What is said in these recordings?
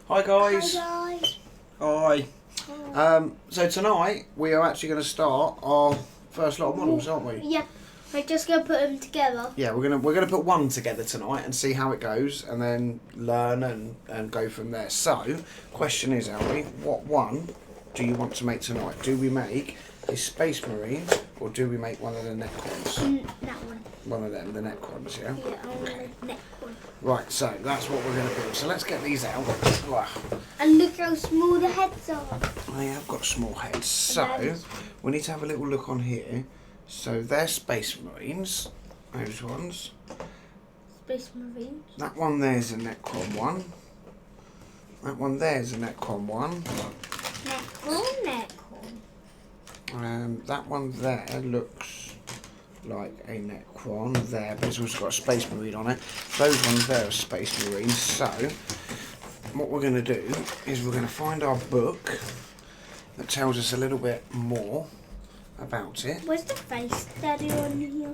Hi guys. Hi guys. Hi. So tonight we are actually going to start our first lot of models, aren't we? Yeah. We're just gonna put them together. Yeah, we're gonna put one together tonight and see how it goes, and then learn and go from there. So, question is, Albie, what one do you want to make tonight? Do we make a Space Marine or do we make one of the Necrons? That one. One of them, the Necrons, yeah. Yeah, I want the neck one. Right, so that's what we're going to build. So let's get these out. Wow. And look how small the heads are. They have got small heads, so we need to have a little look on here. So they're Space Marines, those ones. Space Marines. That one there's a Necron one. That one there's a Necron one. Necron. That one there looks like a Necron there, but it's also got a Space Marine on it. Those ones there are Space Marines. So what we're going to do is we're going to find our book that tells us a little bit more about it. Where's the face, Daddy, on here?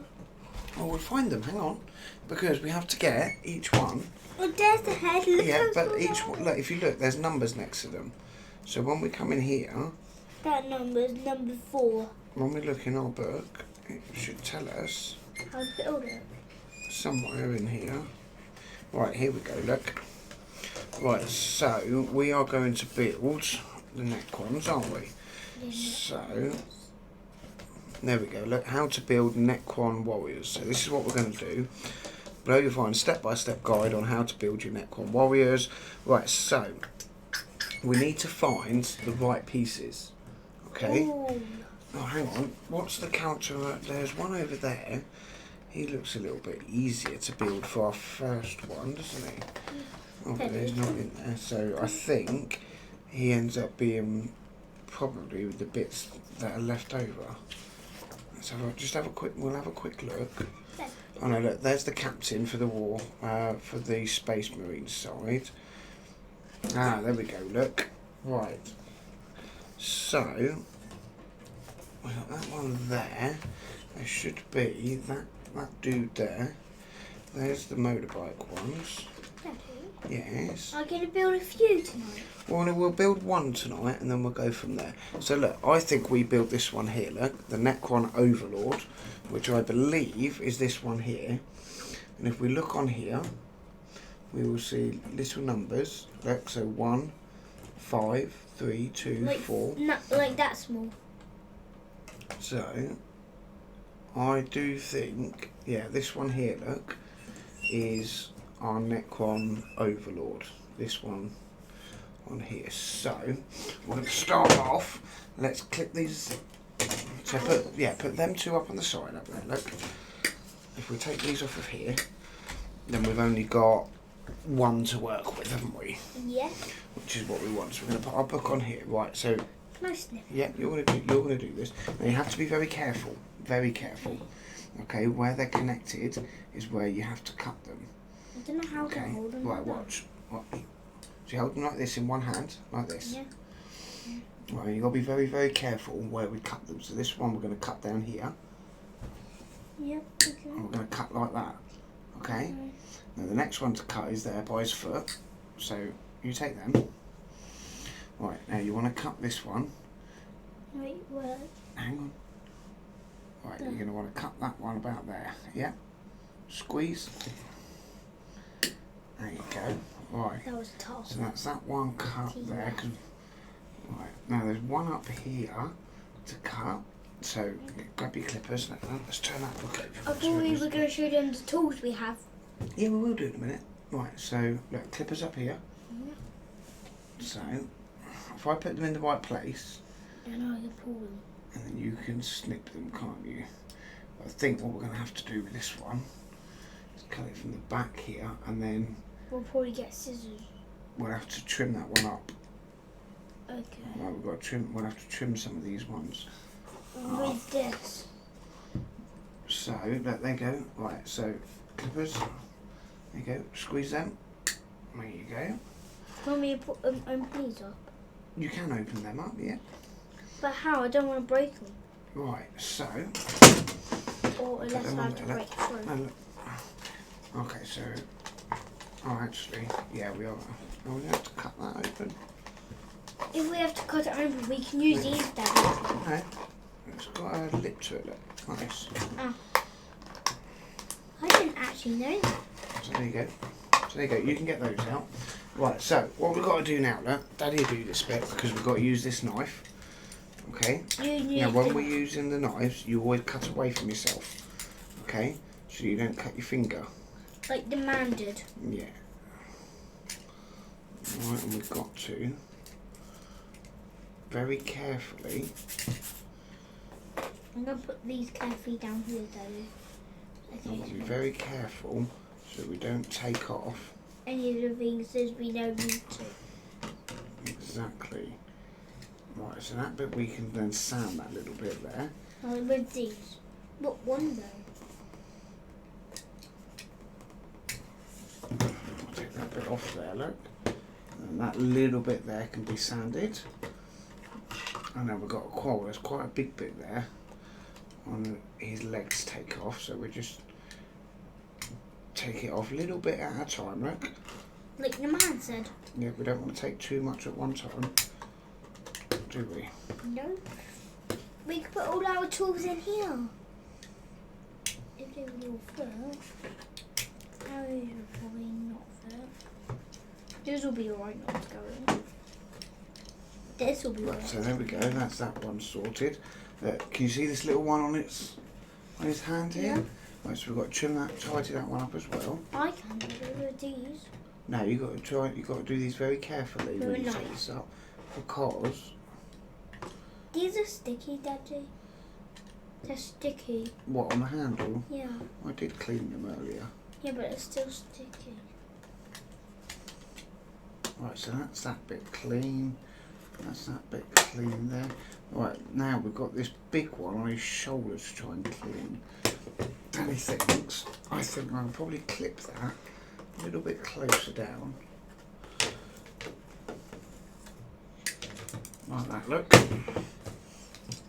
Oh, we'll find them. Hang on, because we have to get each one. Oh, there's the head. Look Yeah, how but small each that one. Look, if you look, there's numbers next to them. So when we come in here, that number is number 4. when we look in our book, it should tell us How to build it. somewhere in here. Right, here we go. Look. Right, so we are going to build the Necrons, aren't we? Yeah. So there we go. Look, how to build Necron warriors. So this is what we're going to do. Below you'll find a step-by-step guide on how to build your Necron warriors. Right, so we need to find the right pieces. Okay. Ooh. Oh, hang on. What's the character? There's one over there. He looks a little bit easier to build for our first one, doesn't he? Oh, but he's not in there. So I think he ends up being probably with the bits that are left over. So we'll have a quick look. Oh no, look, there's the captain for the war, for the Space Marine side. Ah, there we go, look. Right. So, we got that one there. There should be that dude there. There's the motorbike ones. Yes. I'm going to build a few tonight. Well, we'll build one tonight and then we'll go from there. So look, I think we built this one here, look, the Necron Overlord, which I believe is this one here. And if we look on here, we will see little numbers. Look, so 1, 5, 3, 2, 4. Not like that small. So, I do think, yeah, this one here, look, is our Necron Overlord. This one on here. So we're going to start off. Let's clip these. So put them two up on the side up there. Look, if we take these off of here, then we've only got one to work with, haven't we? Yeah. Which is what we want. So we're going to put our book on here. Right. So Nice. yeah, you're going to do this. Now you have to be very careful. Very careful. Okay, where they're connected is where you have to cut them. I don't know how to hold them. Right, watch. So you hold them like this in one hand, like this. Yeah. Right, you've got to be very, very careful where we cut them. So this one we're going to cut down here. Yep. Okay. And we're going to cut like that. Okay? Now the next one to cut is there by his foot. So you take them. Right, now you want to cut this one. Wait, where? Hang on. Right, you're going to want to cut that one about there. Yeah? Squeeze. There you go. Right. That was tough. So that's that one cut there. Right. Now there's one up here to cut. So grab your clippers. Let's turn that book over. I thought we were going to show them the tools we have. Yeah, we will do it in a minute. Right. So look, clippers up here. Yeah. So if I put them in the right place, Then I can pull them. and then you can snip them, can't you? But I think what we're going to have to do with this one is cut it from the back here, and then We'll probably get scissors. we'll have to trim that one up. Okay. Right, we've got to trim. We'll have to trim some of these ones. With this. So look, there you go. Right, so clippers. There you go. Squeeze them. There you go. Want me to put open these up? You can open them up, yeah. But how? I don't want to break them. Right, so. Or unless I have to break through. No, look. Okay, so. Oh, actually, yeah, we are. Oh, we have to cut that open. open. If we have to cut it open, we can use these, Daddy. No, it's got a lip to it, look, like this. Oh. I didn't actually know that. So there you go. So there you go, you can get those out. Right, so what we've got to do now, look, Daddy will do this bit because we've got to use this knife. Okay? Now when we're using the knives, you always cut away from yourself. Okay? So you don't cut your finger. Like the man did. Yeah. Right, and we've got to very carefully. I'm going to put these carefully down here, Daddy. Okay. Be very careful so we don't take off. Any of the things that we don't need to. Exactly. Right, so that bit we can then sand that little bit there. With these. What one though? I'll take that bit off there, look. And that little bit there can be sanded. And then we've got there's quite a big bit there on his legs take off, so we just take it off a little bit at a time, look. Like the man said. Yeah, we don't want to take too much at one time, do we? No. We could put all our tools in here. If they will fit. Arrows will probably not fit. This will be alright not going. This will be Right, alright. so there we go, that's that one sorted. Can you see this little one on his hand here? Yeah. Right, so we've got to trim that, tidy that one up as well. I can do these. No, you've got to do these very carefully With when a you set knife. this up, because These are sticky, Daddy. They're sticky. what, on the handle? Yeah. I did clean them earlier. Yeah, but it's still sticky. Right, so that's that bit clean. That's that bit clean there. Right, now we've got this big one on his shoulders to try and clean. And I think I'll probably clip that a little bit closer down. Like that, look.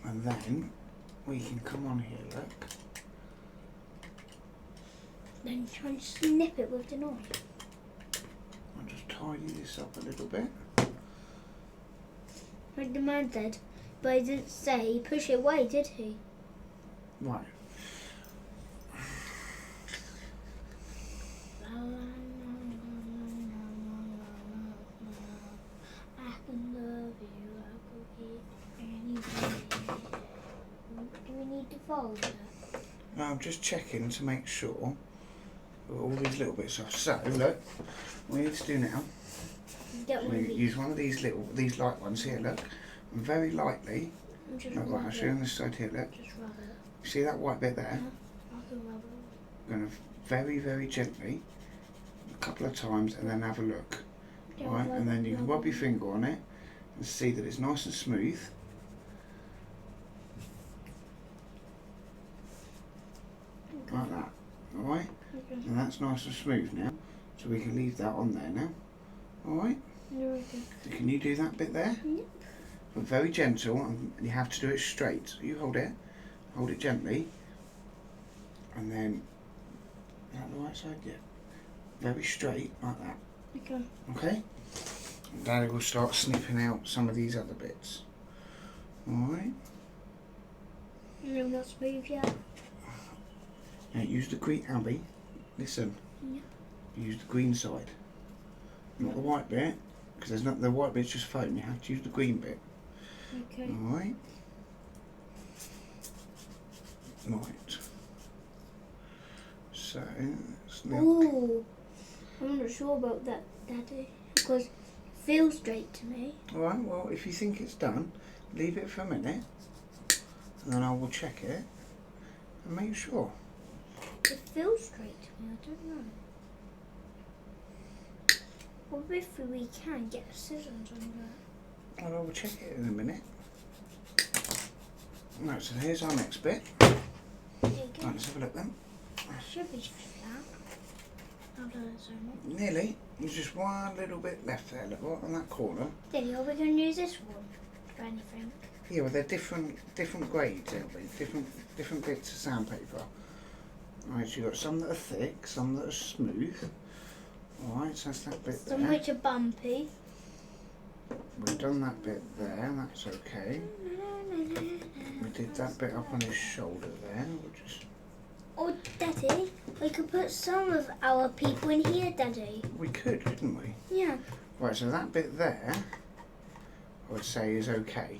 And then we can come on here, look. Then try and snip it with the knife. I'll just tidy this up a little bit. Like the man said, but he didn't say push it away, did he? Right. I can love you, I could get anything. Do we need to fold it? Now I'm just checking to make sure all these little bits off. So look, what we need to do now, Get one of we these. use one of these light ones here, look. And very lightly, I'm just look, right, rub I'll show you it. on this side here, look. Just rub it. See that white bit there? I can rub it. I'm going to very, very gently, a couple of times, and then have a look. Yeah, Right, and then you can rub your it. finger on it and see that it's nice and smooth. Okay. Like that, alright? Okay. And that's nice and smooth now, so we can leave that on there now. Alright? You're okay. So can you do that bit there? Yep. But very gentle, and you have to do it straight. So you hold it gently, and then, is that the right side? Yeah. Very straight, like that. Okay. Okay? And Daddy will start snipping out some of these other bits. Alright? No, not smooth yet. Now use the green, albie, listen. Yeah. Use the green side. Not the white bit, because there's not, the white bit's just foam. You have to use the green bit. Okay. Alright? Right. So, let's now. Ooh. I'm not sure about that, Daddy, because it feels straight to me. Alright, well, if you think it's done, leave it for a minute, and then I will check it and make sure. It feels straight to me, I don't know. What if we can get scissors on that? Well, I will check it in a minute. Right, so here's our next bit. There you go. Right, let's have a look then. Should be straight that. I've done it so much. Nearly. There's just one little bit left there, look, right on that corner. Daddy, are we going to use this one for anything? Yeah, well, they're different grades, aren't they? Different bits of sandpaper. Right, so you've got some that are thick, some that are smooth. Alright, so that's that bit Some there. which are bumpy. we've done that bit there, that's okay. We did that bit up on his shoulder there. We'll just... Oh, Daddy, we could put some of our people in here, Daddy. We could, couldn't we? Yeah. Right, so that bit there, I would say is okay.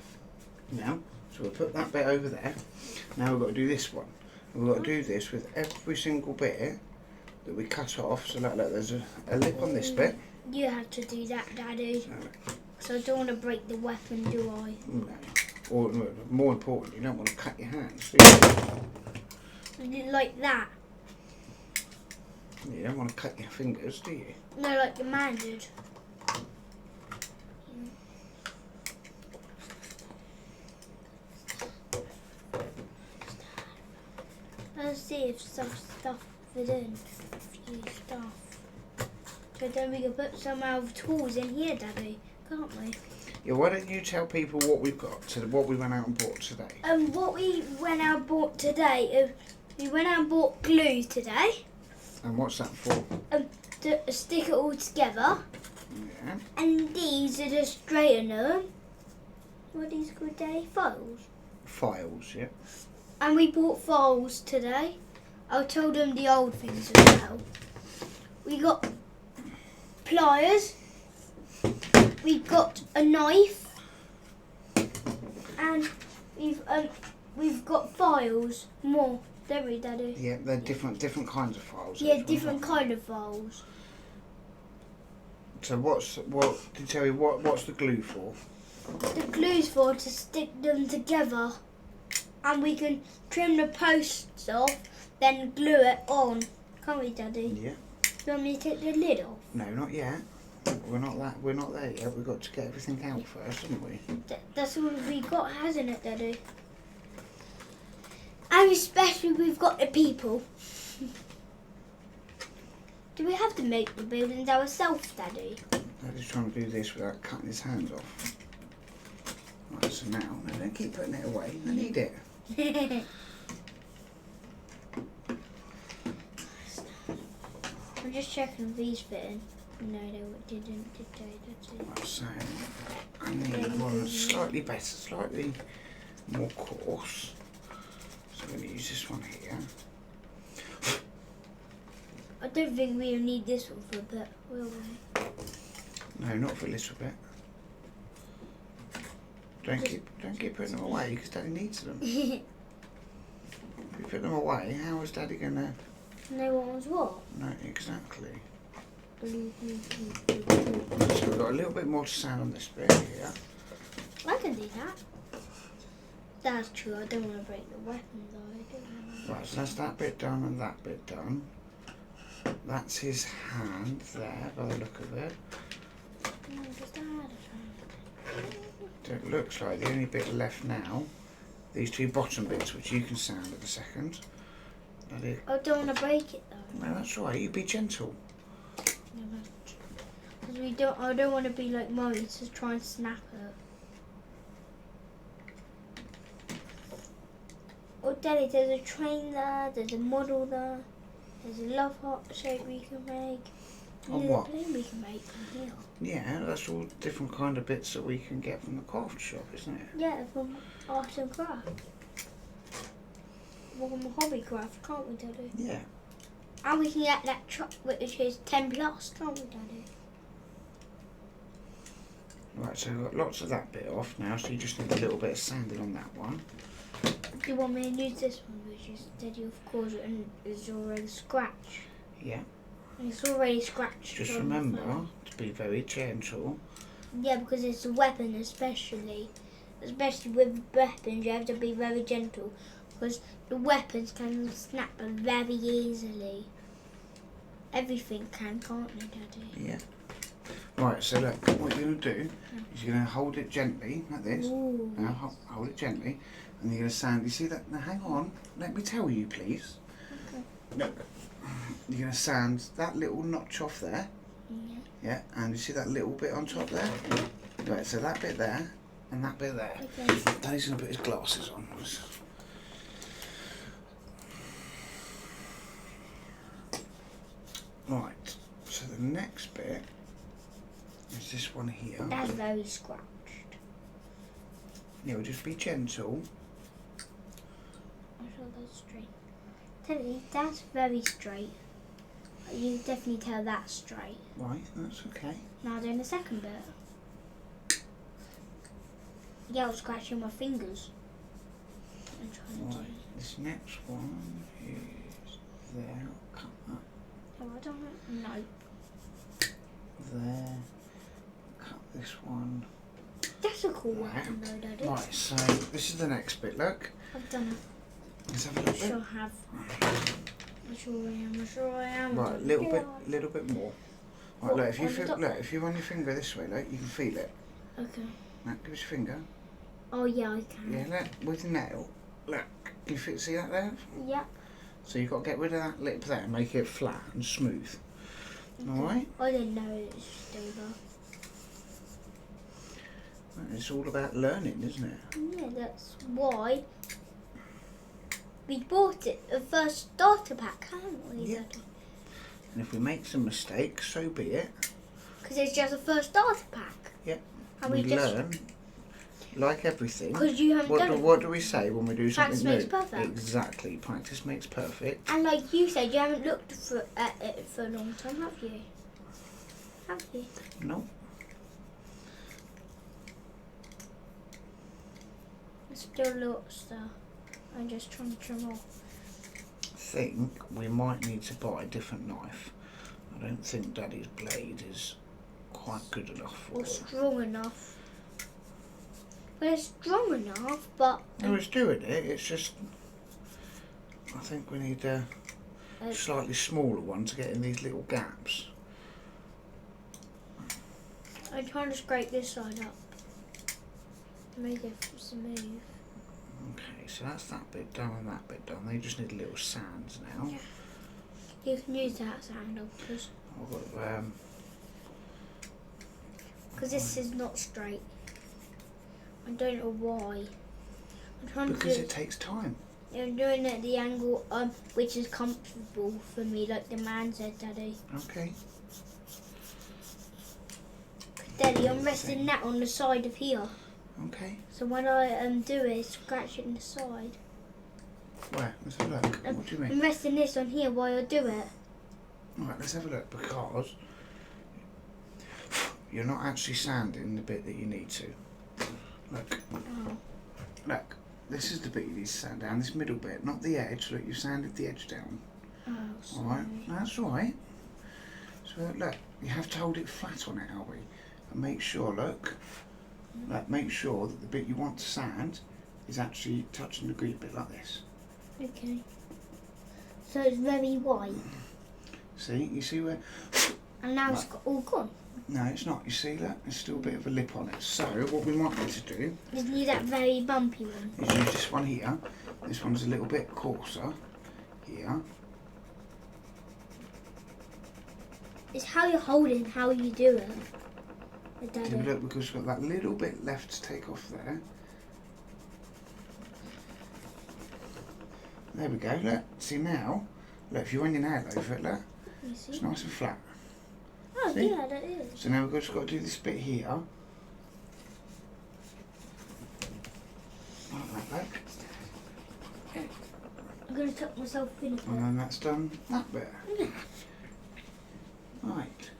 Now, so we'll put that bit over there. Now we've got to do this one. And we've got to do this with every single bit that we cut off. So look, there's a lip on this bit. You have to do that, Daddy. So I don't want to break the weapon, do I? No. Or more important, you don't want to cut your hands, do you? Like that. You don't want to cut your fingers, do you? No, like the man did. Let's see if some stuff fit in. A few stuff. So then we can put some of our tools in here, Daddy. Can't we? Yeah, why don't you tell people what we've got, what we went out and bought today? What we went out and bought today, we went out and bought glue today. And what's that for? To stick it all together. Yeah. And these are the straightener. What are these called, Daddy? Files. Files, yeah. And we bought files today. I'll tell them the old things as well. We got pliers. We've got a knife. And we've got files. More, don't we, Daddy? Yeah, they're different kinds of files. Yeah, different kind of files. So what's the glue for? The glue's for to stick them together. And we can trim the posts off, then glue it on. Can't we, Daddy? Yeah. Do you want me to take the lid off? No, not yet. We're not there yet. We've got to get everything out first, haven't we? That's all we got, hasn't it, Daddy? And especially we've got the people. Do we have to make the buildings ourselves, Daddy? Daddy's trying to do this without cutting his hands off. Right, so now, no, don't keep putting it away. I need it. I'm just checking if these fit in. No, they didn't, did they? That's it. So, I need one slightly better, slightly more coarse. So I'm going to use this one here. I don't think we'll need this one for a bit, will we? No, not for a little bit. Don't keep putting them away because Daddy needs them. If you put them away, how is Daddy going to... No one was what? No, exactly. So we've got a little bit more to sand on this bit here. I can do that. That's true, I don't want to break the weapon though. Right, so that's that bit done and that bit done. That's his hand there, by the look of it. So it looks like the only bit left now, these two bottom bits, which you can sand at a second. I don't want to break it though. No, that's right, you be gentle. Because I don't want to be like Mummy to try and snap it. Oh, Daddy, there's a train there, there's a model there, there's a love heart shape we can make. On There's what? a plane we can make from here. Yeah, that's all different kind of bits that we can get from the craft shop, isn't it? Yeah, from art and craft. Well, from hobby craft, can't we, Daddy? Yeah. And we can get that truck which is 10 plus, can't we, Daddy? Right, so we've got lots of that bit off now, so you just need a little bit of sanding on that one. Do you want me to use this one, which is Daddy, of course, and is already scratched? Yeah. And it's already scratched. Just on the remember phone. to be very gentle. Yeah, because it's a weapon, especially with weapons, you have to be very gentle, because the weapons can snap very easily. Everything can't they, Daddy? Yeah. Right, so look, what you're going to do is you're going to hold it gently, like this. Ooh. Now, hold it gently, and you're going to sand, you see that? Now, hang on, let me tell you, please. Okay. Look, you're going to sand that little notch off there. Yeah. Yeah, and you see that little bit on top there? Right, so that bit there, and that bit there. Okay. Daddy's going to put his glasses on. Right, so the next bit There's this one here. That's very scratched. Yeah, we'll just be gentle. I'm sure that's straight. Definitely, that's very straight. You can definitely tell that's straight. Right, that's okay. Now doing the second bit. Yeah, I was scratching my fingers. I'm trying to do. This next one is there. Cut that. Oh, I don't know. No. There. Cut this one. That's a cool weapon though, Daddy. Right, so this is the next bit, look. I've done it. Let's have a I look. sure have. I sure I am. Right, little bit more. Right, What, look, if you on the feel, top? look, if you run your finger this way, look, you can feel it. Okay. Now, give us your finger. Oh yeah, I can. Yeah, look, with the nail. Look, can you see that there? Yep. So you've got to get rid of that lip there and make it flat and smooth. Alright? I didn't know it was still there. It's all about learning, isn't it? Yeah, that's why we bought it, the first starter pack, haven't we? Yeah. And if we make some mistakes, so be it. Because it's just a first starter pack. Yeah. And we we just learn, like everything. because you haven't done it. What do we say when we do something Practice new? makes perfect. Exactly. Practice makes perfect. And like you said, you haven't looked at it for a long time, have you? Have you? No. There's still lots there. I'm just trying to trim off. I think we might need to buy a different knife. I don't think Daddy's blade is quite good enough for Or it. strong enough. Well, it's strong enough, but No, it's doing it. It's just, I think we need a slightly smaller one to get in these little gaps. I'm trying to scrape this side up. Make it smooth. Okay, so that's that bit done and that bit done. They just need little sands now. Yeah. You can use that sandal because I've got, this is not straight. I don't know why. I'm trying because to it takes time. I'm doing it at the angle which is comfortable for me, like the man said, Daddy. Okay. Daddy, I'm resting that on the side of here. Okay. So when I do it, scratch it in the side. Where? Let's have a look. What do you mean? I'm resting this on here while I do it. Right, let's have a look because you're not actually sanding the bit that you need to. Look. Oh. Look. This is the bit you need to sand down, this middle bit, not the edge. Look, you've sanded the edge down. Oh, sorry. Alright, that's alright. So look, you have to hold it flat on it, Albie. And make sure, look, make sure that the bit you want to sand is actually touching the green bit like this. Okay. So it's very white. See, you see where? And now it's all gone. No, it's not. You see that? There's still a bit of a lip on it. So what we might need to do Just use that very bumpy one. is use this one here. This one's a little bit coarser here. It's how you hold it and how you do it. Have a look because we've got that little bit left to take off there. There we go, look. See now, look, if you run your nail over it, look, You see? it's nice and flat. Oh, See? yeah, that is. So now we've just got to do this bit here. Like that. I'm going to tuck myself in a bit. And then that's done that bit. Right.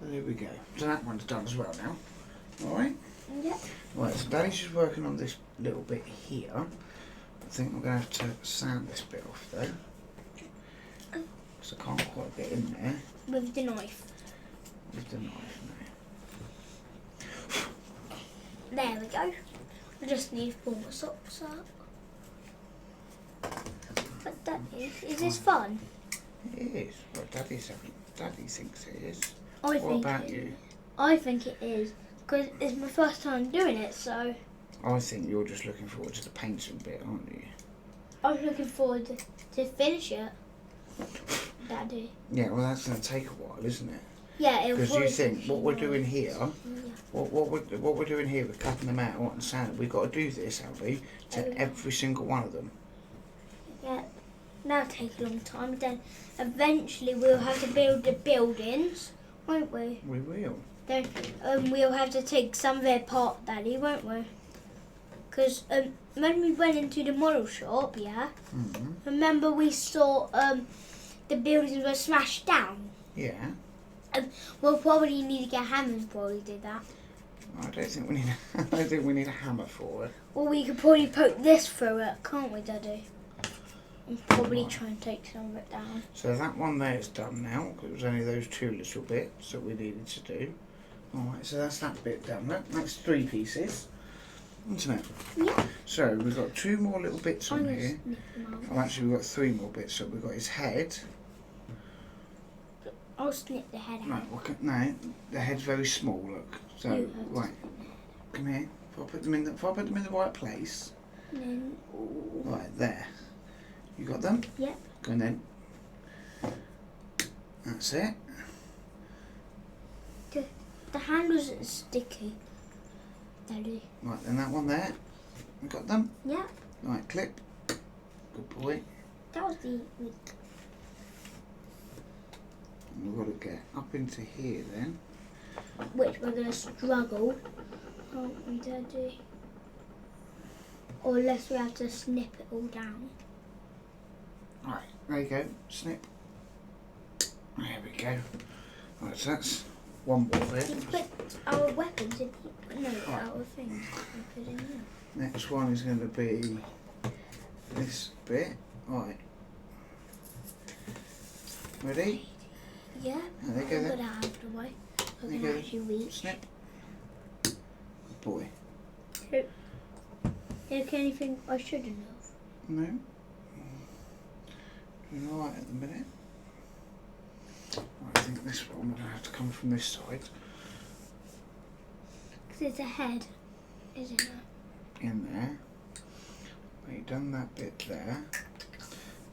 So there we go. So that one's done as well now. Alright? Yeah. Right, so Daddy's just working on this little bit here. I think we're going to have to sand this bit off though. Because I can't quite get in there With the knife. with the knife now. There we go. I just need to pull my socks up. But that is this fun? It is. Well, Daddy thinks it is. I What think about it you? is. I think it is. Because it's my first time doing it, so I think you're just looking forward to the painting bit, aren't you? I'm looking forward to finish it. Daddy. Yeah, well that's going to take a while, isn't it? Yeah, it Because was. you think what we're doing here, Yeah. what we're doing here with cutting them out and sanding, we've got to do this, Albie, to every single one of them. Yeah. That'll take a long time. Then eventually we'll have to build the buildings Won't we? We will. Then we'll have to take some of it apart, Daddy, won't we? Because when we went into the model shop, yeah, remember we saw the buildings were smashed down? Yeah. We'll probably need to get hammers before we did that. I don't think we need. I don't think we need a hammer for it. Or we could probably poke this through it, can't we, Daddy? And probably try and take some of it down. So that one there is done now, because it was only those 2 little bits that we needed to do. Alright, so that's that bit done. That's 3 pieces, isn't it? Yeah. So we've got 2 more little bits on here. Snip them out. Oh, actually we've got 3 more bits. So we've got his head. I'll snip the head out. Right, no, the head's very small, look. So, right, come here. If I put them in the right place. And then, Right, there. You got them? Yep. Go on then. That's it. The handles are sticky, Daddy. Right, then that one there. You got them? Yeah. Right, clip. Good boy. That was the... And we've got to get up into here then. Which we're going to struggle, aren't we, Daddy? Or unless we have to snip it all down. Right, there you go. Snip. There we go. Right, so that's one more bit. You put our weapons in here. No, our things. We put in here. Next one is going to be this bit. Right. Ready? Yeah. There you go I'm then. going to have the way. There I you can go. actually reach. Snip. Good boy. Is there anything I shouldn't have? No. Doing alright at the minute. Right, I think this one will have to come from this side. Because it's a head, isn't it? In there. Well, you've done that bit there.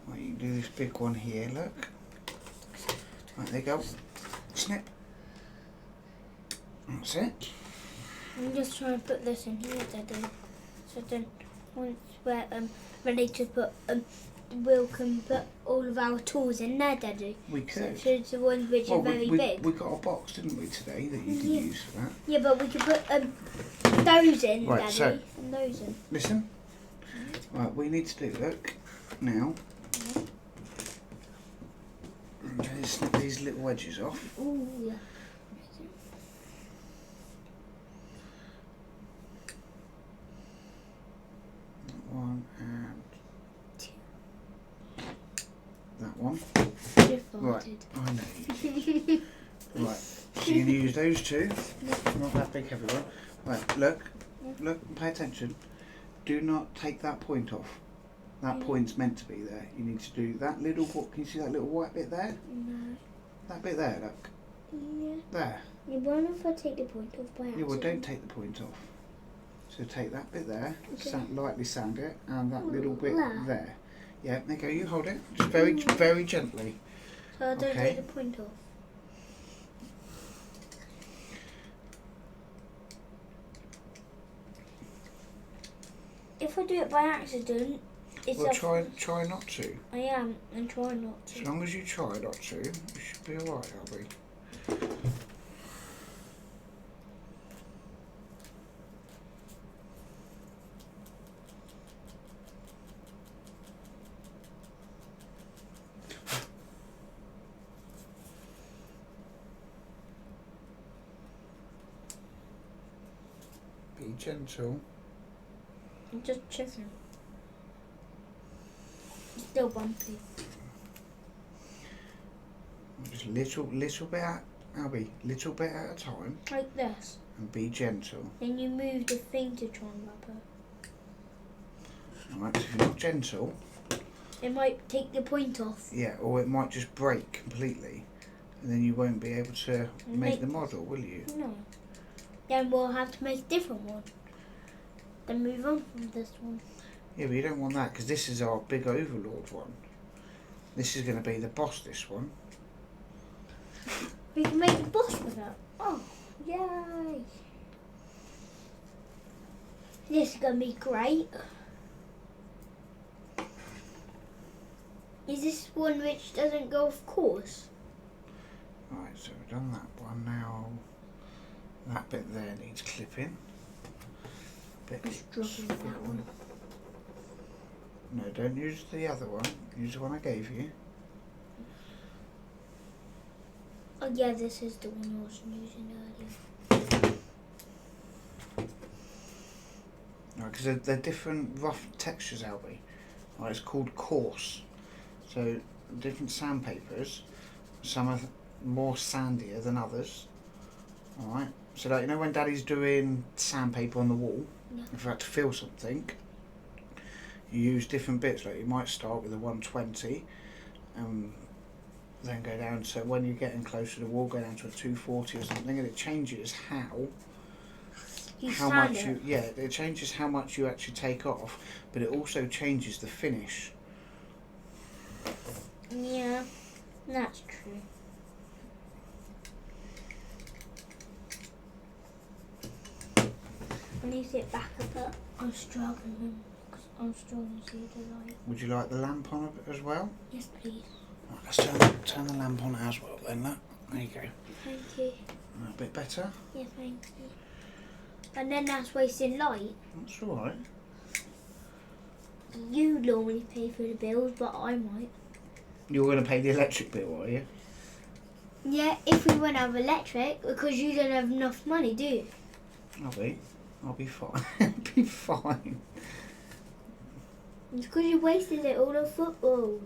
Right, you can do this big one here, look. Right, there you go. Snip. That's it. I'm just trying to put this in here, Daddy. So then once we're ready to put we can put all of our tools in there, Daddy. We could. So the ones which are very big. We got a box, didn't we, today that you can use for that? Yeah, but we could put those in, Right, Daddy. so- and those in. Listen. Right, we need to do, look, now. I'm going to snip these little edges off. Ooh, yeah. One and that one. You Right, farted. I know. Right, so you're going to use those 2. Not that big, everyone. Right, look, pay attention. Do not take that point off. That point's meant to be there. You need to do that little, can you see that little white bit there? No. That bit there, look. Yeah. There. Yeah, what if I take the point off by accident? Yeah, well, don't take the point off. So take that bit there, Okay. lightly sand it, and that little bit There. there. Yeah, there you go, you hold it. Just very, very gently. So I don't Okay. take the point off. If I do it by accident, it's Well, try not to. I am, and try not to. As long as you try not to, you should be alright, Albie. Be gentle. I'm just checking. It's still bumpy. Just little bit at, Albie, little bit at a time, Like this. and be gentle. Then you move the thing to try and wrap it. Alright, so if you're not gentle, It might take the point off. yeah, or it might just break completely, and then you won't be able to make the model, will you? No. Then we'll have to make a different one. Then move on from this one. Yeah, but you don't want that, because this is our big Overlord one. This is going to be the boss, this one. We can make the boss with that. Oh, yay! This is going to be great. Is this one which doesn't go off course? Right, so we've done that one. Now that bit there needs clipping. Let's drop in that one. No, don't use the other one. Use the one I gave you. Oh yeah, this is the one I was using earlier. Right, because they're different rough textures, albie. Right, it's called coarse. So different sandpapers. Some are more sandier than others. All right. So like, you know when Daddy's doing sandpaper on the wall, Yeah. if you had to fill something, you use different bits. Like you might start with a 120, then go down to, when you're getting close to the wall, go down to a 240 or something, and it changes how much you, yeah, it changes how much you actually take off, but it also changes the finish. Yeah, that's true. I need to get back a bit. I'm struggling because I'm struggling to see the light. Would you like the lamp on as well? Yes, please. Right, let's turn the lamp on as well then. Look. There you go. Thank you. A bit better? Yeah, thank you. And then that's wasting light. That's alright. You normally pay for the bills, but I might. You're going to pay the electric bill, are you? Yeah, if we won't have electric, because you don't have enough money, do you? I'll be fine. I'll be fine. It's because you wasted it all on football.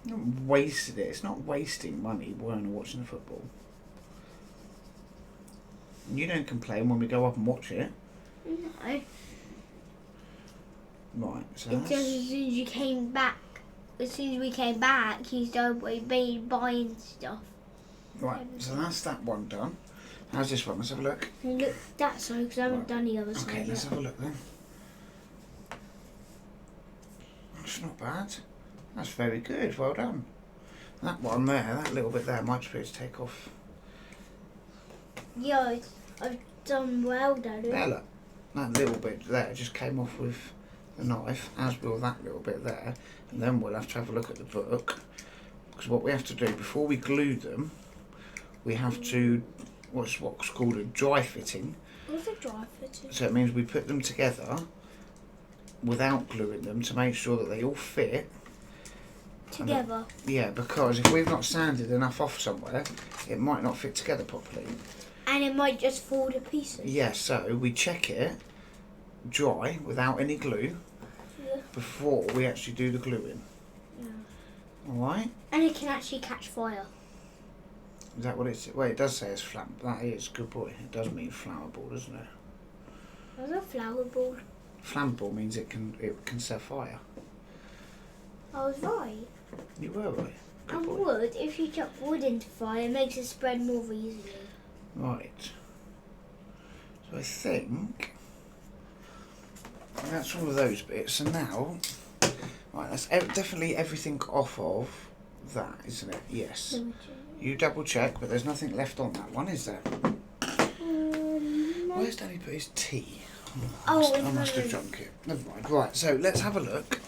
You haven't wasted it. It's not wasting money when we're watching the football. You don't complain when we go up and watch it. No. Right, so It's just as soon as you came back, as soon as we came back, you started buying stuff. right, so that's that one done. How's this one? Let's have a look. And look, that side, because I haven't done the other side Okay, let's yet. have a look then. That's not bad. That's very good. Well done. That one there, that little bit there, might just be able to take off. Yeah, I've done well, Daddy. There, look. That little bit there just came off with the knife, as will that little bit there. And then we'll have to have a look at the book. Because what we have to do, before we glue them, we have to, what's called a dry fitting. What's a dry fitting? So it means we put them together without gluing them to make sure that they all fit. Together? Yeah, because if we've not sanded enough off somewhere, it might not fit together properly. And it might just fall to pieces. Yeah, so we check it dry without any glue before we actually do the gluing. Yeah. Alright? And it can actually catch fire. Is that what it's... Well, it does say it's flammable. That is, good boy. It does mean flammable, doesn't it? There's a flower ball. Flammable means it can set fire. I was right. You were right. Good And boy. wood, if you chuck wood into fire, it makes it spread more easily. Right. So I think that's all of those bits. And now, right, that's definitely everything off of that, isn't it? Yes. You double check, but there's nothing left on that one, is there? No. Where's Daddy put his tea? Oh, I must have drunk it. Never mind. Right, so let's have a look.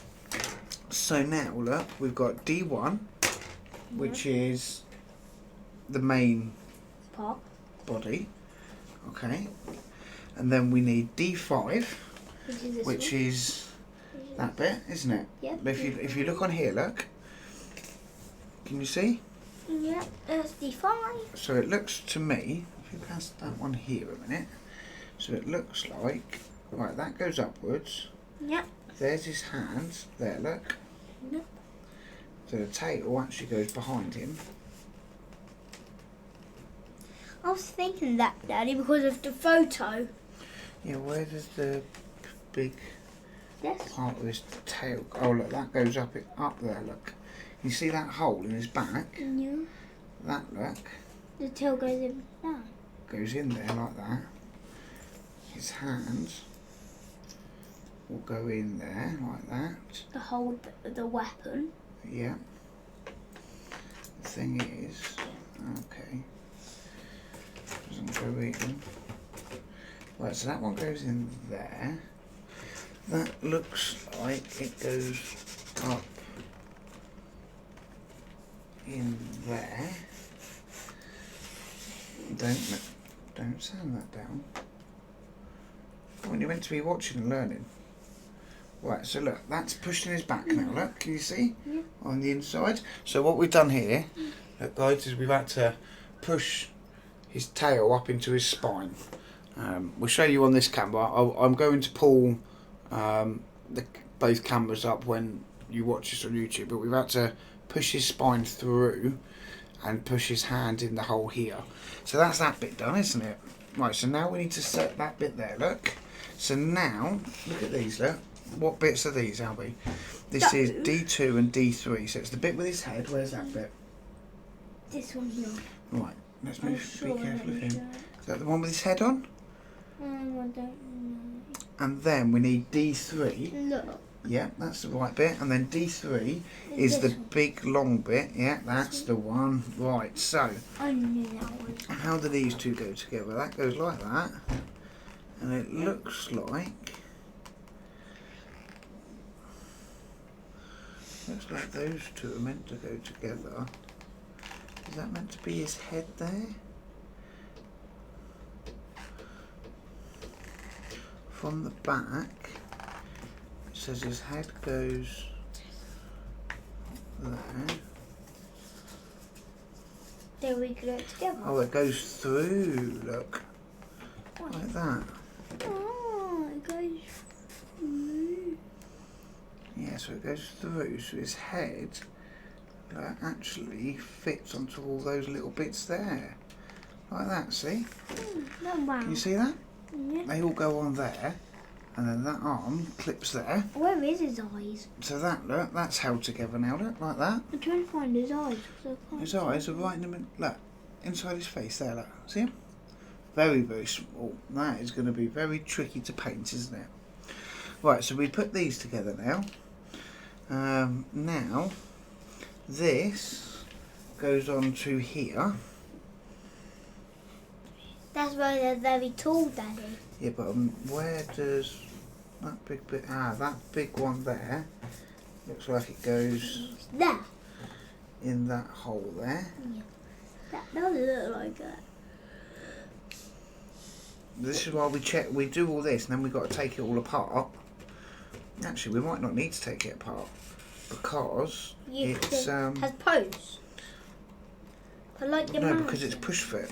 So now, look, we've got D1, which is the main Pop. body. Okay. And then we need D5, which is that bit, isn't it? Yep. If you look on here, look. Can you see? Yeah, that's D5. So it looks to me, if you pass that one here a minute, so it looks like, right, that goes upwards. Yep. There's his hands. There, look. Yep. So the tail actually goes behind him. I was thinking that, Daddy, because of the photo. Yeah, where does the big Yes. part of his tail go? Oh, look, that goes up there, look. You see that hole in his back? Yeah. That, look, The tail goes in there. goes in there like that. His hands will go in there like that. The whole the weapon. Yeah. The thing is, okay, doesn't go in. Right, so that one goes in there. That looks like it goes up in there. Don't sand that down. When you're meant to be watching and learning. Right, so look, that's pushed in his back now, look, can you see? Yeah. On the inside. So what we've done here, look guys, is we've had to push his tail up into his spine. We'll show you on this camera. I'm going to pull both cameras up when you watch this on YouTube, but we've had to push his spine through and push his hand in the hole here. So that's that bit done, isn't it? Right, so now we need to set that bit there, look. So now, look at these, look. What bits are these, Albie? This is D2 and D3, so it's the bit with his head. Where's that bit? This one here. Right, let's move, Sure, be careful of him. sure. Is that the one with his head on? I don't know. And then we need D3. Look. Yeah, that's the right bit. And then D3 is the big long bit. Yeah, that's the one. Right, so I knew that one. how do these two go together? That goes like that. And it looks like those two are meant to go together. Is that meant to be his head there? From the back, it says his head goes there. There we go together. Oh, it goes through, look. Like that. Oh, it goes through. Yeah, so it goes through, so his head actually fits onto all those little bits there. Like that, see? Wow. Can you see that? Yeah. They all go on there, and then that arm clips there. Where is his eyes? So that, look, that's held together now, look, like that. I'm trying to find his eyes. 'Cause I can't His eyes are right in the middle, look, inside his face there, look. See him? Very, very small. That is going to be very tricky to paint, isn't it? Right, so we put these together now. Now, this goes on to here. That's why they're very tall, Daddy. Yeah, but where does that big bit... that big one there looks like it goes There. in that hole there. Yeah. That does look like that. This is why we do all this, and then we've got to take it all apart. Actually, we might not need to take it apart because it's has posts. I like the no, because it's push fit.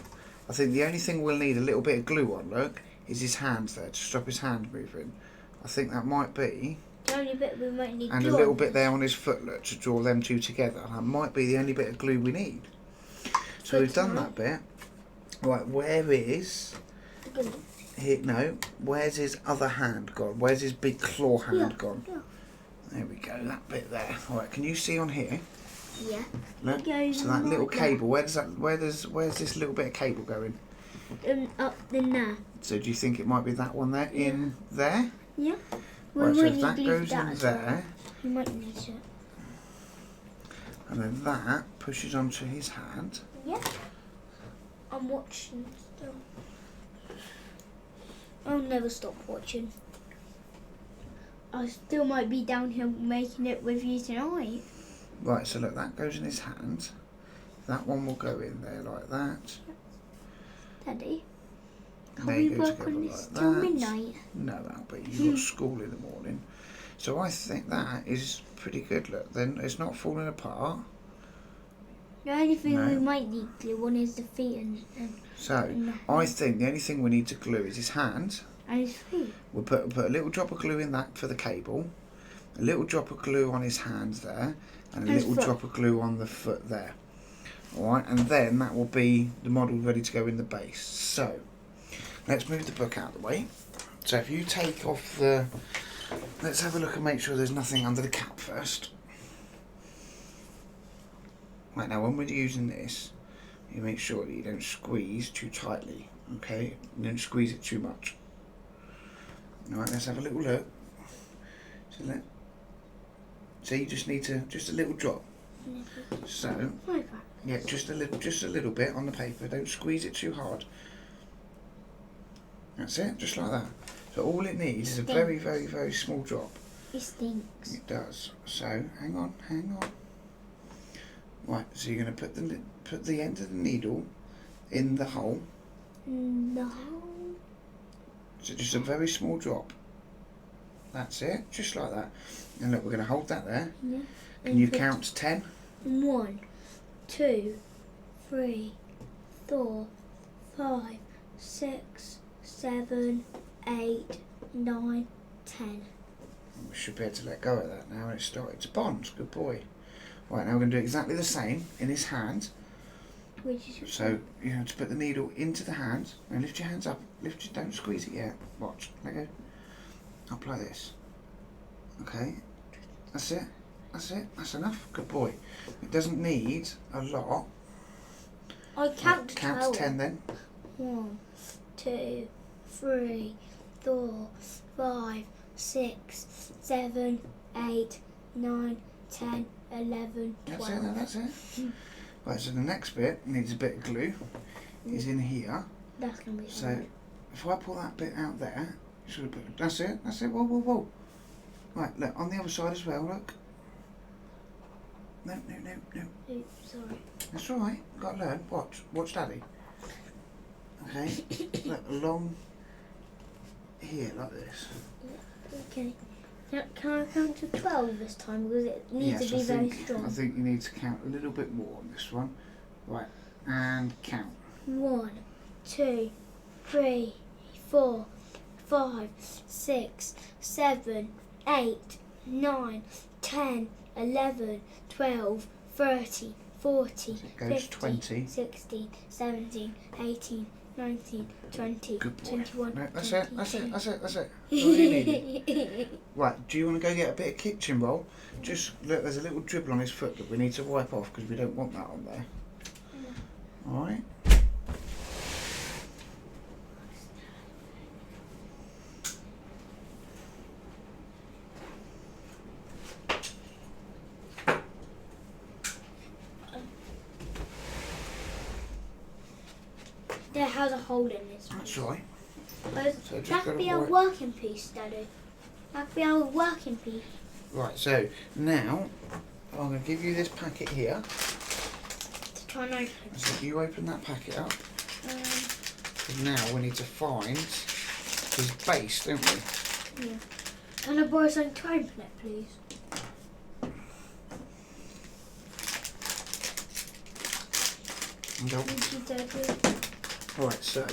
I think the only thing we'll need a little bit of glue on, look, is his hands there to stop his hand moving. I think that might be. The only bit we might need. And a little bit there on his foot, look, to draw them two together. That might be the only bit of glue we need. So we've done that bit. Right, where is... Here, no, where's his other hand gone? Where's his big claw hand gone? Yeah. There we go, that bit there. Alright, can you see on here? Yeah. Look, so that little cable, where's this little bit of cable going? Up in there. So do you think it might be that one there, in there? Yeah. Right, so if that goes in there, you might need it. and then that pushes onto his hand. Yeah. I'm watching still. I'll never stop watching. I still might be down here making it with you tonight. Right, so look, that goes in his hand. That one will go in there like that. Daddy, And can they we go work together on this like till that. midnight? No, Albie, you've got school in the morning. So I think that is pretty good, look. Then it's not falling apart. The only thing No. we might need glue on is the feet and So I think the only thing we need to glue is his hand. his feet. We'll put a little drop of glue in that for the cable, a little drop of glue on his hands there, and a His little foot. drop of glue on the foot there. Alright, and then that will be the model ready to go in the base. So, let's move the book out of the way. So if you take off the... Let's have a look and make sure there's nothing under the cap first. Right, now when we're using this, you make sure that you don't squeeze too tightly, okay? You don't squeeze it too much. Alright, let's have a little look. So you just need to, just a little drop. So, Like that. yeah, just a little bit on the paper. Don't squeeze it too hard. That's it, just like that. So all it needs is a very, very, very small drop. It stinks. It does. So hang on. Right, so you're going to put the end of the needle in the hole. No. So just a very small drop. That's it, just like that. And look, we're going to hold that there. Yeah. Can you count to 10? 1, 2, 3, 4, 5, 6, 7, 8, 9, 10. We should be able to let go of that now, and it's started to bond. Good boy. Right, now we're going to do exactly the same in his hand. Which is So you have to put the needle into the hand and lift your hands up. Don't squeeze it yet. Watch. Let go. Up like this. Okay. That's it. That's it. That's enough. Good boy. It doesn't need a lot. I count to Count 12. to 10 then. 1, 2, 3, 4, 5, 6, 7, 8, 9, 10, 11, 12. That's it. That's it. Right. So the next bit needs a bit of glue. Is in here. That's gonna be So hard. if I pull that bit out there, you should have put. That's it. That's it. Whoa, whoa, whoa. Right. Look on the other side as well. Look. No. Oops, sorry. That's all right. Got to learn. Watch, Daddy. Okay. Look along here like this. Okay. Can I count to 12 this time because it needs to be very strong? I think you need to count a little bit more on this one. Right. And count. 1, 2, 3, 4, 5, 6, 7, 8, 9, 10, 11, 12, 13, 14, It goes 15, 20. 16, 17, 18, 19, 20, Good boy. 21, No, that's 22. it. That's it. That's it. That's it. All you need. Right. Do you want to go get a bit of kitchen roll? Just look. There's a little dribble on his foot that we need to wipe off because we don't want that on there. All right. There has a hole in this. That's all right. But So just that gotta could be a wipe- working piece, Daddy. That could be our working piece. Right. So now I'm going to give you this packet here. To try and open. So you open that packet up. And now we need to find his base, don't we? Yeah. Can I borrow some to open it, please? Nope. Thank you, Daddy. Right, so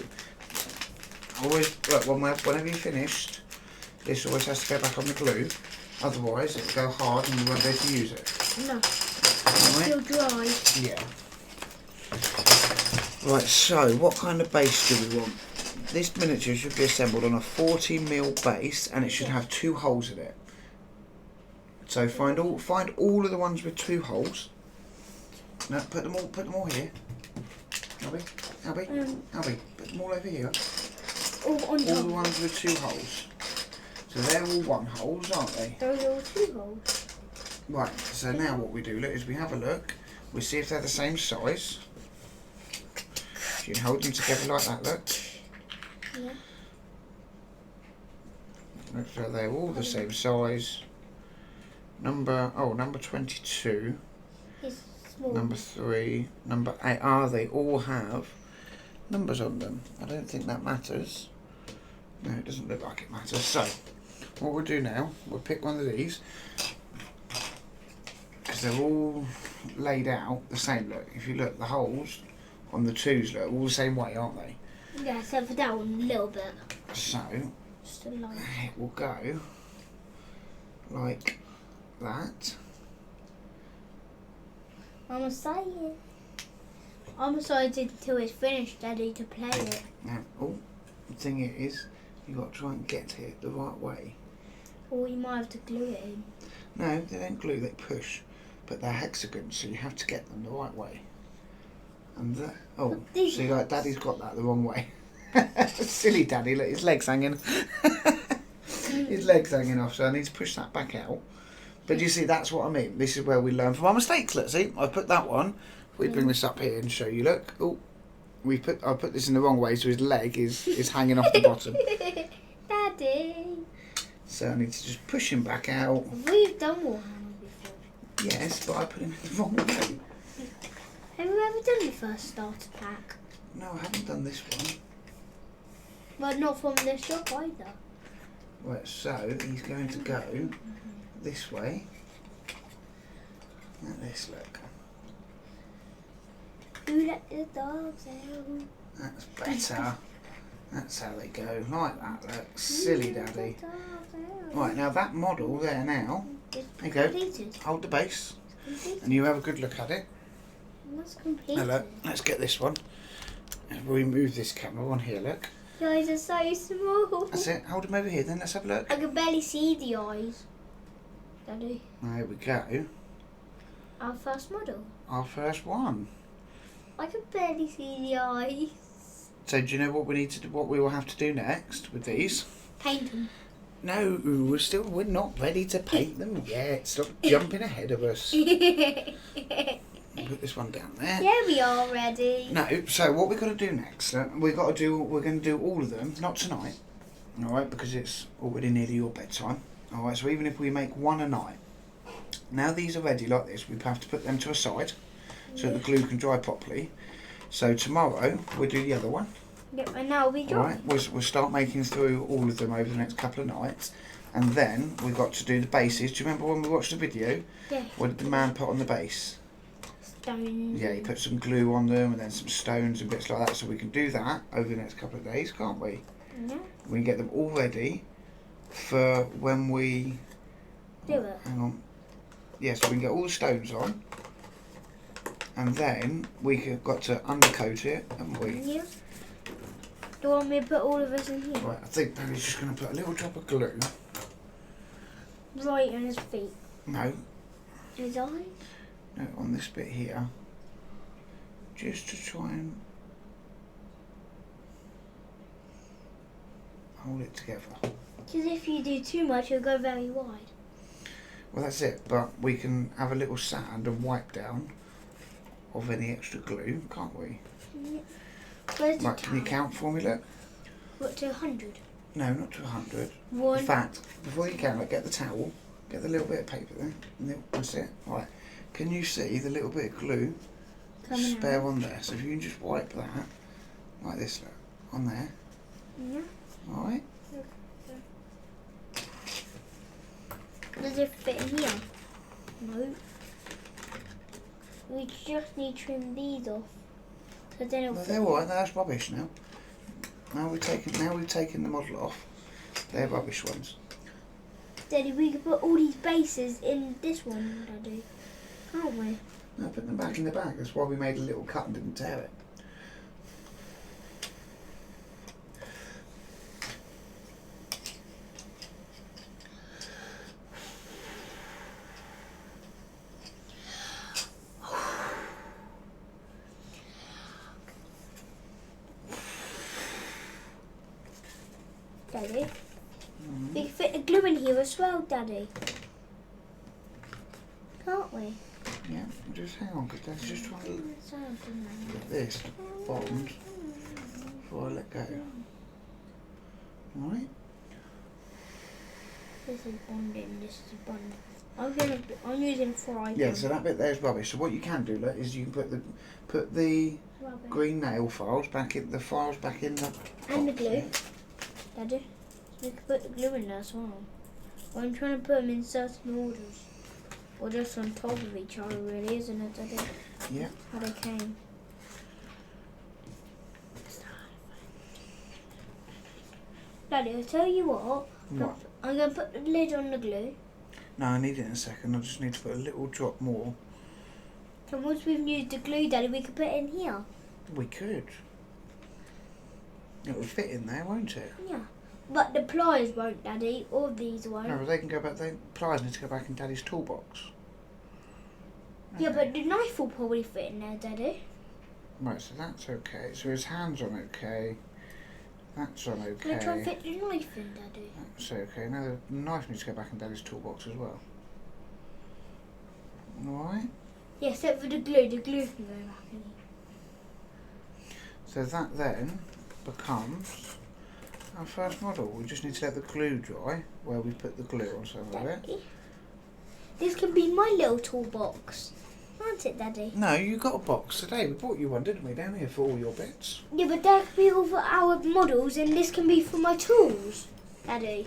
always look, whenever you're finished, this always has to go back on the glue. Otherwise, it'll go hard and you won't be able to use it. No. Alright? Still dry. Yeah. Right, so what kind of base do we want? This miniature should be assembled on a 40mm base, and it should have 2 holes in it. So find all of the ones with 2 holes. No, put them all here. Albie, put them all over here. All on All the top. ones with 2 holes. So they're all 1 holes, aren't they? Those are all 2 holes. Right, so now what we do is we have a look. We see if they're the same size. You can hold them together like that, look. Yeah. Look, so they're all the same size. Number 22. It's small. Number 3. Number 8. They all have numbers on them. I don't think that matters. No, it doesn't look like it matters. So, what we'll do now, we'll pick one of these. Because they're all laid out the same. Look, if you look, the holes on the 2s look all the same way, aren't they? Yeah, except for that one a little bit. So, Just a line. it will go like that. I'm excited. I'm excited until it's finished, Daddy, to play it. Now, the thing is, you've got to try and get it the right way. Or you might have to glue it in. No, they don't glue, they push. But they're hexagons, so you have to get them the right way. And see, like Daddy's got that the wrong way. Silly Daddy, look, his leg's hanging. His leg's hanging off, so I need to push that back out. But you see, that's what I mean. This is where we learn from our mistakes. Let's see, I put that one. We bring this up here and show you. Look, I put this in the wrong way, so his leg is hanging off the bottom. Daddy. So I need to just push him back out. We've done Warhammer before. Yes, but I put him the wrong way. Have you ever done the first starter pack? No, I haven't done this one. But not from this shop either. Right, so he's going to go this way. Like this, look. Who let the dogs out? That's better. That's how they go. Like that, look. Silly daddy. Right, now that model there now. There you go. Completed. Hold the base. Completed. And you have a good look at it. What's completed? Now look, let's get this one. We move this camera on here, look. The eyes are so small. That's it. Hold them over here then, let's have a look. I can barely see the eyes. Daddy. There we go. Our first model. Our first one. I can barely see the eyes. So do you know what we need to do, what we will have to do next with these? Paint them. No, we're not ready to paint them yet. Stop jumping ahead of us. Put this one down there. Yeah, we are ready. No, so what we've got to do next, we're going to do all of them, not tonight, alright, because it's already nearly your bedtime, alright, so even if we make one a night, now these are ready like this, we have to put them to a side, so the glue can dry properly, so tomorrow we'll do the other one. Yep, and now we go. Alright, we'll start making through all of them over the next couple of nights, and then we've got to do the bases. Do you remember when we watched the video? Yeah. What did the man put on the base? Stones. Yeah, he put some glue on them and then some stones and bits like that, so we can do that over the next couple of days, can't we? Yeah. We can get them all ready for when we... Do it. Hang on. Yeah, so we can get all the stones on, and then we've got to undercoat it, haven't we? Yeah. Do you want me to put all of us in here? Right, I think Daddy's just going to put a little drop of glue. Right on his feet. No, His eyes? no, on this bit here. Just to try and hold it together. Because if you do too much, it'll go very wide. Well, that's it, but we can have a little sand and wipe down of any extra glue, can't we? Yeah. Where's the Right, can you towel? count for me, look? What, to 100? No, not to 100. One. In fact, before you count, get the towel, get the little bit of paper there. That's it. Right. Can you see the little bit of glue Coming spare out. on there? So if you can just wipe that, like this, look, on there. Yeah. Alright? Does it fit in here? No. We just need to trim these off. So then it'll No, fit. they're alright, that's rubbish now. Now we've taken the model off. They're rubbish ones. Daddy, we could put all these bases in this one, Daddy. Can't we? No, put them back in the bag. That's why we made a little cut and didn't tear it. Daddy. We can fit the glue in here as well, Daddy. Can't we? Yeah, just hang on, because that's just trying to get this bond before I let go. Alright? This is bonding, this is bonding. I'm using fry. Yeah, so that bit there is rubbish. So what you can do, look, is you can put the green nail files back in the And the box, glue. yeah. Daddy, we could put the glue in there as well. But I'm trying to put them in certain orders. Or just on top of each other, really, isn't it, Daddy? Yeah. How they came. Daddy, I'll tell you what. What? I'm going to put the lid on the glue. No, I need it in a second. I just need to put a little drop more. And once we've used the glue, Daddy, we can put it in here. We could. It will fit in there, won't it? Yeah. But the pliers won't, Daddy, or these won't. No, but they can go back. The pliers need to go back in Daddy's toolbox. Yeah, but the knife will probably fit in there, Daddy. Right, so that's okay. So his hand's on okay. That's on okay. Can I try and fit the knife in, Daddy? That's okay. Now the knife needs to go back in Daddy's toolbox as well. Alright? Yeah, except for the glue can go back in. So that then becomes our first model. We just need to let the glue dry where we put the glue on some of it. Daddy, this can be my little toolbox. aren't it, Daddy? No, you got a box today. We bought you one, didn't we, down here for all your bits? Yeah, but that can be all for our models, and this can be for my tools, Daddy.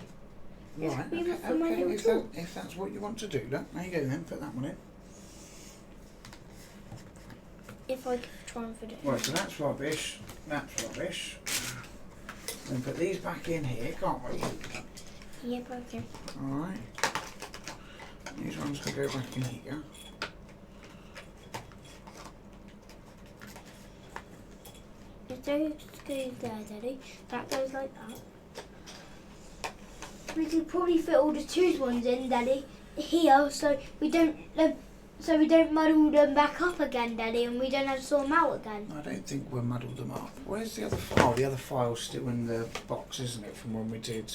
Right, We went for okay, my okay. little tool. If that's what you want to do, look, there you go then, put that one in. If I can try and fit it. Right, so that's rubbish, Then put these back in here, can't we? Yep, okay. Alright. These ones can go back in here. If those go there, Daddy, that goes like that. We could probably fit all the twos ones in, Daddy, here, so we don't muddle them back up again, Daddy, and we don't have to sort them out again. I don't think we'll muddle them up. Where's the other file? The other file's still in the box, isn't it, from when we did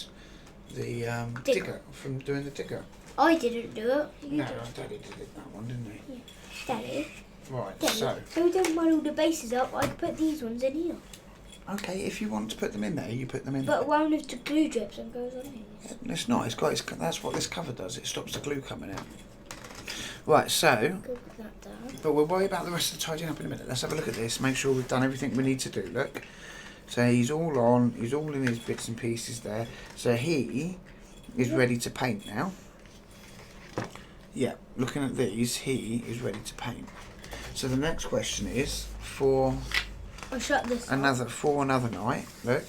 the digger, from doing the digger. I didn't do it. You No, did. Daddy did it, that one, didn't he? Yeah. Daddy. Right, Daddy. So we don't muddle the bases up, I'd put these ones in here. okay, if you want to put them in there, you put them in there. But one of the glue drips and goes on here. Yeah, it's not, that's what this cover does, it stops the glue coming out. Right, so, Go put that down. but we'll worry about the rest of the tidying up in a minute. Let's have a look at this, make sure we've done everything we need to do, look. So he's all on, he's all in his bits and pieces there. So he is ready to paint now. Yeah, looking at these, he is ready to paint. So the next question is for I'll shut this another night, look.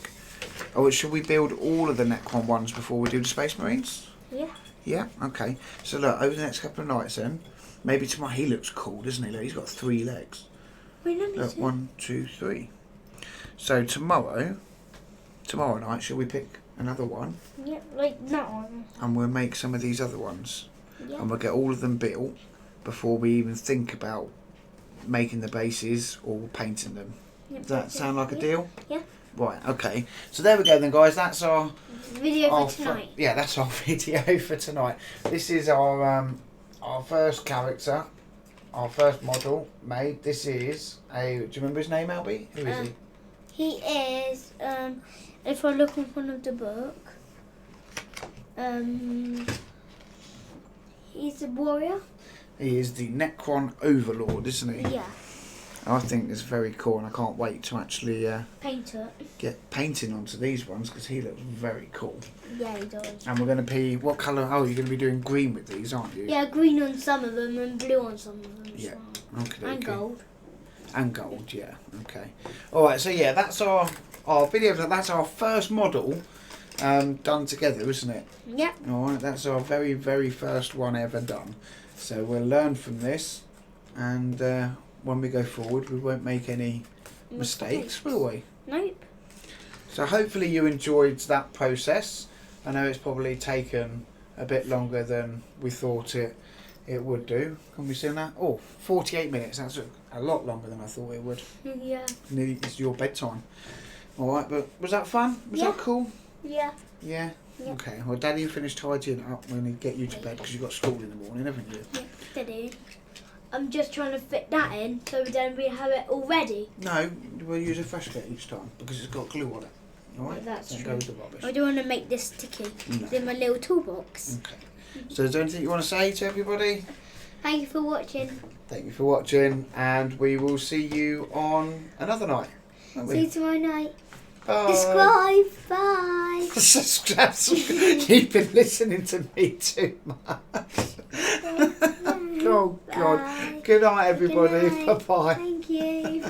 Oh, should we build all of the Necron ones before we do the Space Marines? Yeah. Yeah, okay. So look, over the next couple of nights then, maybe tomorrow, he looks cool, doesn't he? Look, he's got 3 legs. Wait, let me Look, see. 1, 2, 3. So tomorrow night, shall we pick another one? Yeah, like that one. And we'll make some of these other ones. Yeah. And we'll get all of them built before we even think about making the bases or painting them. Yep, Does that sound like a deal? Yeah. Right, okay. So there we go then, guys. That's our Video for tonight. yeah, that's our video for tonight. This is our first character, our first model made. This is do you remember his name, Albie? Who is he? He is, if I look in front of the book, he's a warrior. He is the Necron Overlord, isn't he? Yeah. I think it's very cool, and I can't wait to actually Paint it. get painting onto these ones because he looks very cool. Yeah, he does. And we're going to be, what colour? Oh, you're going to be doing green with these, aren't you? Yeah, green on some of them and blue on some of them. Yeah. Well. Okay. And gold. And gold, yeah. Okay. All right. So yeah, that's our video. That's our first model done together, isn't it? Yeah. All right. That's our very, very first one ever done. So we'll learn from this, and when we go forward, we won't make any mistakes, will we? Nope. So hopefully you enjoyed that process. I know it's probably taken a bit longer than we thought it would do. Can we see that? Oh, 48 minutes. That's a lot longer than I thought it would. Yeah. Nearly, it's your bedtime. All right, but was that fun? Was Yeah. that cool? Yeah. Yeah? Yeah. Okay. Well, Daddy will finish tidying up when we get you to bed because you've got school in the morning, haven't you? Yeah, Daddy. I'm just trying to fit that in so we don't have it all ready. No, we'll use a fresh bit each time because it's got glue on it. All right? Yeah, that's Don't true. go with the rubbish. I don't want to make this sticky. No. It's in my little toolbox. Okay. So is there anything you want to say to everybody? Thank you for watching. Thank you for watching, and we will see you on another night. won't we? See you tomorrow night. Bye. Subscribe. Bye. Subscribe. You've been listening to me too much. Oh God. Bye. Good night, everybody. Good night. Bye bye. Thank you.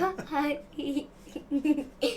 Bye.